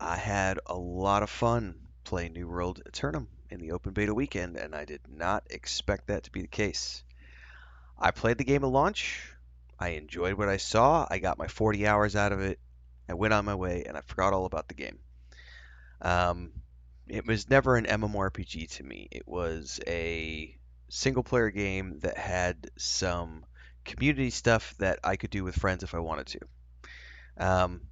I had a lot of fun playing New World Aeternum in the open beta weekend, and I did not expect that to be the case. I played the game at launch. I enjoyed what I saw. I got my 40 hours out of it. I went on my way, and I forgot all about the game. Um, it was never an MMORPG to me. It was a single player game that had some community stuff that I could do with friends if I wanted to.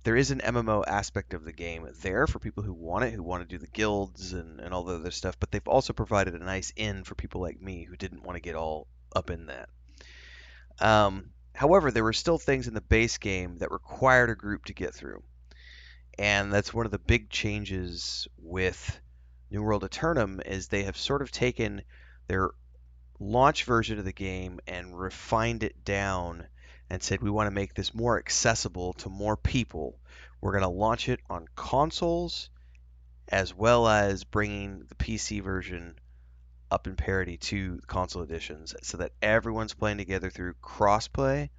There is an MMO aspect of the game there for people who want it, who want to do the guilds and all the other stuff, but they've also provided a nice in for people like me who didn't want to get all up in that. However, there were still things in the base game that required a group to get through, and that's one of the big changes with New World Aeternum is they have sort of taken their launch version of the game and refined it down and said we want to make this more accessible to more people. We're going to launch it on consoles as well as bringing the PC version up in parity to console editions so that everyone's playing together through crossplay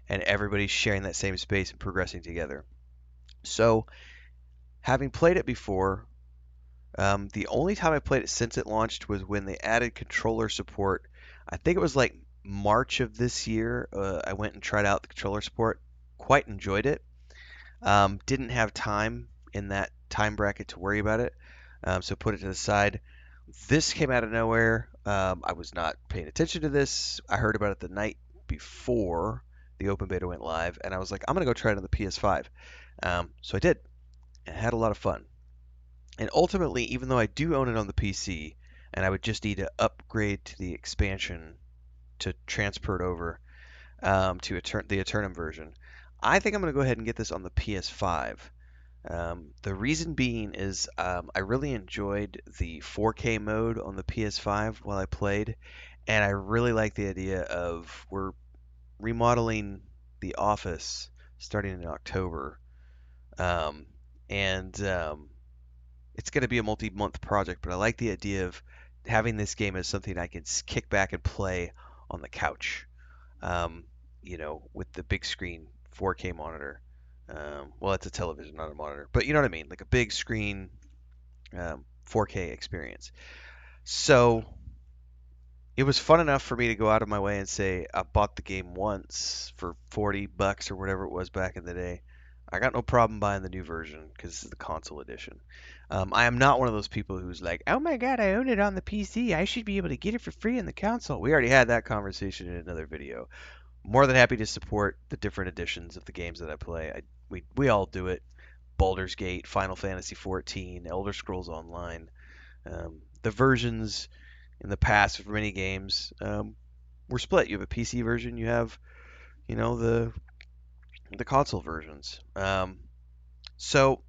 and everybody's sharing that same space and progressing together. So, having played it before, the only time I played it since it launched was when they added controller support. I think it was like March of this year. I went and tried out the controller support. Quite enjoyed it. Didn't have time in that time bracket to worry about it, so put it to the side. This came out of nowhere. I was not paying attention to this. I heard about it the night before the open beta went live, and I was like, I'm gonna go try it on the PS5. So I did, and had a lot of fun. And ultimately, even though I do own it on the PC, and I would just need to upgrade to the expansion to transfer it over to the Eternum version, I think I'm going to go ahead and get this on the PS5. The reason being is I really enjoyed the 4K mode on the PS5 while I played, and I really like the idea of we're remodeling the office starting in October, um, and it's going to be a multi-month project, but I like the idea of having this game as something I can kick back and play on the couch. Um, with the big screen 4K monitor. Well, it's a television, not a monitor, but you know what I mean, like a big screen 4K experience. So it was fun enough for me to go out of my way and say I bought the game once for $40 or whatever it was back in the day. I got no problem buying the new version because this is the console edition. I am not one of those people who's like, oh my god, I own it on the PC. I should be able to get it for free on the console. We already had that conversation in another video. More than happy to support the different editions of the games that I play. We all do it. Baldur's Gate, Final Fantasy XIV, Elder Scrolls Online. The versions in the past for many games were split. You have a PC version, you have the console versions. So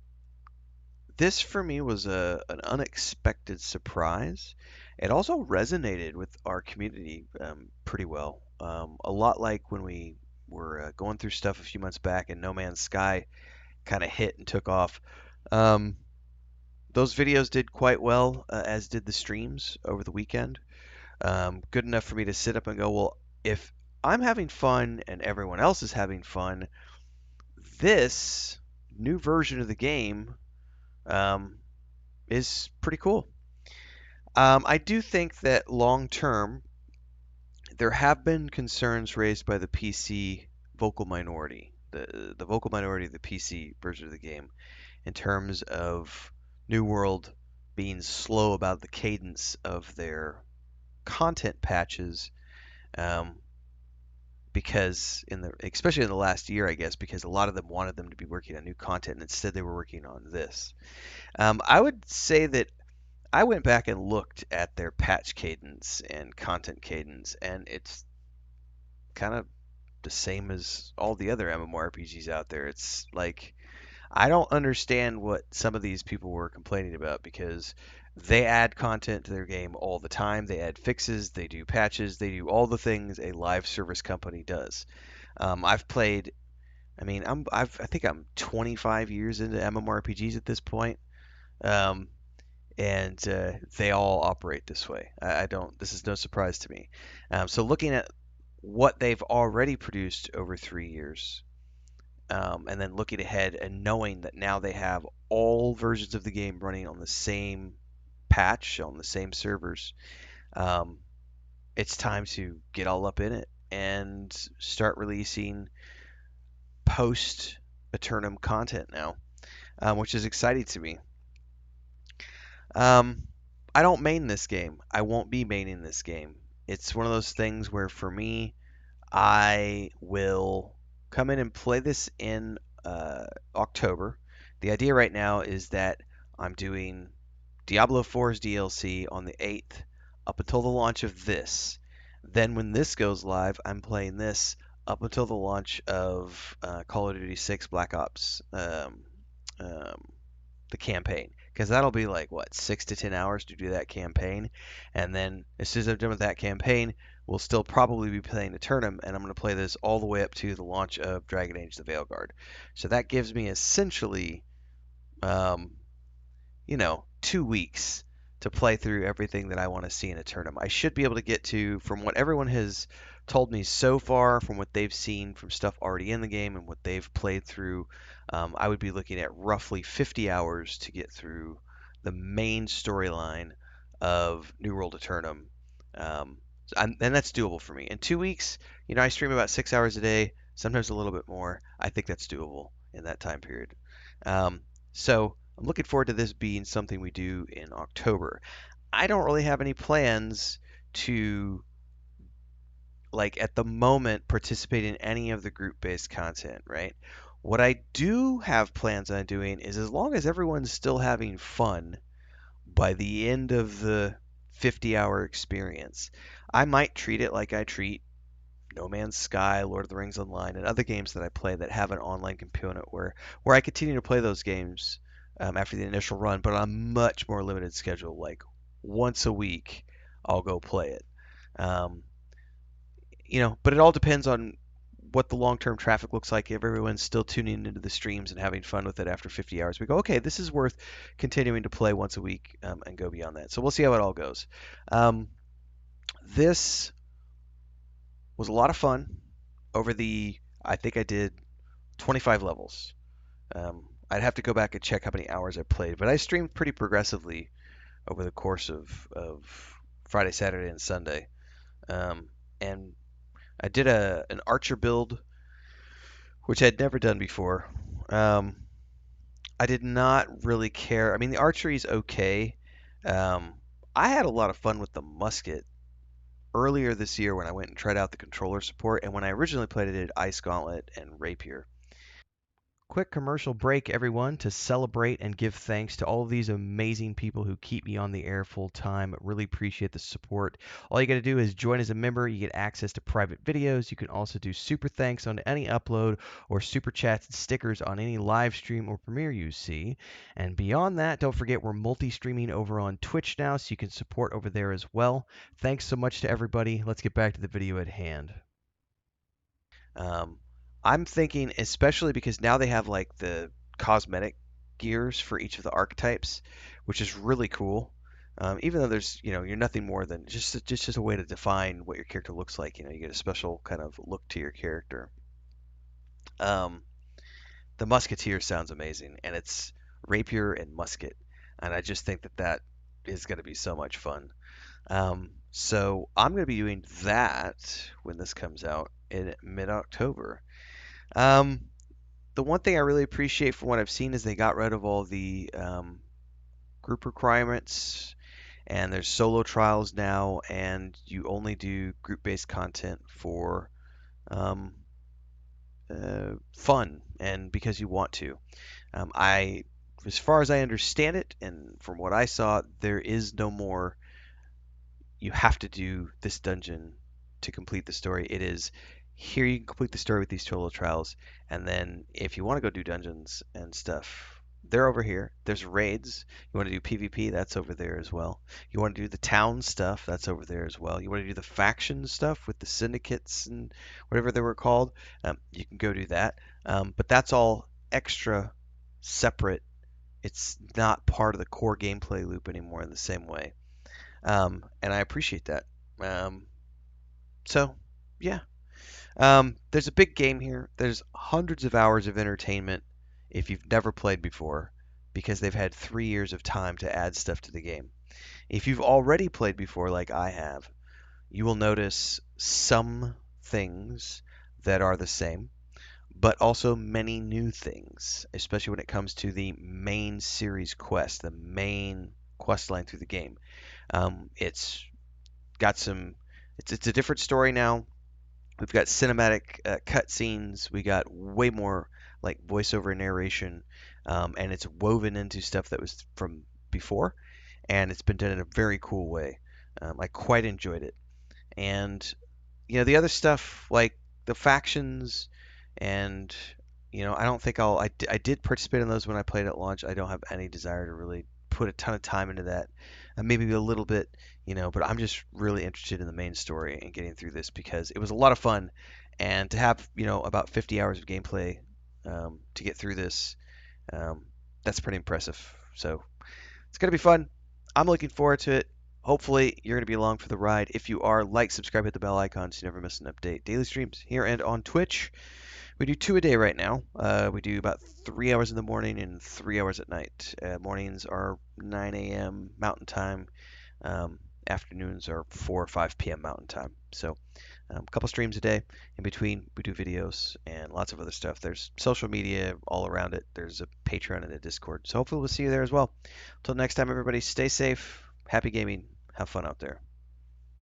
this for me was an unexpected surprise. It also resonated with our community pretty well. A lot like when we were going through stuff a few months back and No Man's Sky kind of hit and took off. Um, those videos did quite well, as did the streams over the weekend. Good enough for me to sit up and go, well, if I'm having fun and everyone else is having fun, this new version of the game um, is pretty cool. I do think that long term, there have been concerns raised by the PC vocal minority, the vocal minority of the PC version of the game, in terms of New World being slow about the cadence of their content patches, um, because especially in the last year, I guess, because a lot of them wanted them to be working on new content, and instead they were working on this. I would say that I went back and looked at their patch cadence and content cadence, and it's kind of the same as all the other MMORPGs out there. It's like I don't understand what some of these people were complaining about because they add content to their game all the time. They add fixes, they do patches, they do all the things a live service company does. I've played. I mean, I think I'm 25 years into MMORPGs at this point. Um, and they all operate this way. I don't. This is no surprise to me. So looking at what they've already produced over 3 years, and then looking ahead and knowing that now they have all versions of the game running on the same patch on the same servers. Um, it's time to get all up in it and start releasing post Aeternum content now, which is exciting to me. Um, I don't main this game. I won't be maining this game. It's one of those things where for me, I will come in and play this in October. The idea right now is that I'm doing Diablo 4's DLC on the 8th up until the launch of this. Then, when this goes live, I'm playing this up until the launch of Call of Duty 6 Black Ops, um, the campaign. Because that'll be like, what, 6 to 10 hours to do that campaign. And then, as soon as I'm done with that campaign, we'll still probably be playing Eternum, and I'm going to play this all the way up to the launch of Dragon Age the Veilguard. So that gives me essentially um, 2 weeks to play through everything that I want to see in Eternum. I should be able to get to, from what everyone has told me so far, from what they've seen from stuff already in the game and what they've played through, I would be looking at roughly 50 hours to get through the main storyline of New World Eternum. Um, and that's doable for me. In 2 weeks, I stream about 6 hours a day, sometimes a little bit more. I think that's doable in that time period. Um, so I'm looking forward to this being something we do in October. I don't really have any plans to, like, at the moment, participate in any of the group based content, right? What I do have plans on doing is, as long as everyone's still having fun by the end of the 50-hour experience, I might treat it like I treat No Man's Sky, Lord of the Rings Online, and other games that I play that have an online component where I continue to play those games after the initial run, but on a much more limited schedule. Like once a week, I'll go play it. Um, but it all depends on what the long-term traffic looks like. If everyone's still tuning into the streams and having fun with it after 50 hours, we go, okay, this is worth continuing to play once a week and go beyond that. So we'll see how it all goes. Um, this was a lot of fun over I think I did 25 levels. I'd have to go back and check how many hours I played, but I streamed pretty progressively over the course of Friday, Saturday, and Sunday. And I did an archer build, which I'd never done before. Um, I did not really care. I mean, the archery is okay. Um, I had a lot of fun with the musket earlier this year when I went and tried out the controller support, and when I originally played it, I did Ice Gauntlet and Rapier. Quick commercial break, everyone, to celebrate and give thanks to all of these amazing people who keep me on the air full time. Really appreciate the support. All you got to do is join as a member. You get access to private videos. You can also do super thanks on any upload or super chats and stickers on any live stream or premiere you see. And beyond that, don't forget we're multi-streaming over on Twitch now, so you can support over there as well. Thanks so much to everybody. Let's get back to the video at hand. Um, I'm thinking, especially because now they have like the cosmetic gears for each of the archetypes, which is really cool. Even though you're nothing more than just a way to define what your character looks like. You get a special kind of look to your character. Um, the Musketeer sounds amazing, and it's rapier and musket, and I just think that that is going to be so much fun. So I'm going to be doing that when this comes out in mid-October. Um, the one thing I really appreciate from what I've seen is they got rid of all the group requirements, and there's solo trials now, and you only do group-based content for um, fun and because you want to. As far as I understand it, and from what I saw, there is no more you have to do this dungeon to complete the story. It is here you can complete the story with these solo trials, and then if you want to go do dungeons and stuff, they're over here. There's raids. You want to do PvP, that's over there as well. You want to do the town stuff, that's over there as well. You want to do the faction stuff with the syndicates and whatever they were called, you can go do that. But that's all extra, separate. It's not part of the core gameplay loop anymore in the same way. And I appreciate that. Um, so, yeah. There's a big game here. There's hundreds of hours of entertainment if you've never played before, because they've had 3 years of time to add stuff to the game. If you've already played before, like I have, you will notice some things that are the same, but also many new things, especially when it comes to the main series quest, the main quest line through the game. It's got some. It's a different story now. We've got cinematic cutscenes. We got way more like voiceover narration, and it's woven into stuff that was from before, and it's been done in a very cool way. I quite enjoyed it. And the other stuff like the factions and I don't think I did participate in those when I played at launch. I don't have any desire to really put a ton of time into that. Maybe a little bit, but I'm just really interested in the main story and getting through this because it was a lot of fun. And to have about 50 hours of gameplay to get through this, um, that's pretty impressive. So it's going to be fun. I'm looking forward to it. Hopefully, you're going to be along for the ride. If you are, like, subscribe, hit the bell icon so you never miss an update. Daily streams here and on Twitch. We do two a day right now. We do about 3 hours in the morning and 3 hours at night. Mornings are 9 a.m. Mountain Time. Um, Afternoons are 4 or 5 p.m. Mountain Time. So a couple streams a day. In between, we do videos and lots of other stuff. There's social media all around it. There's a Patreon and a Discord. So hopefully we'll see you there as well. Until next time, everybody, stay safe. Happy gaming. Have fun out there.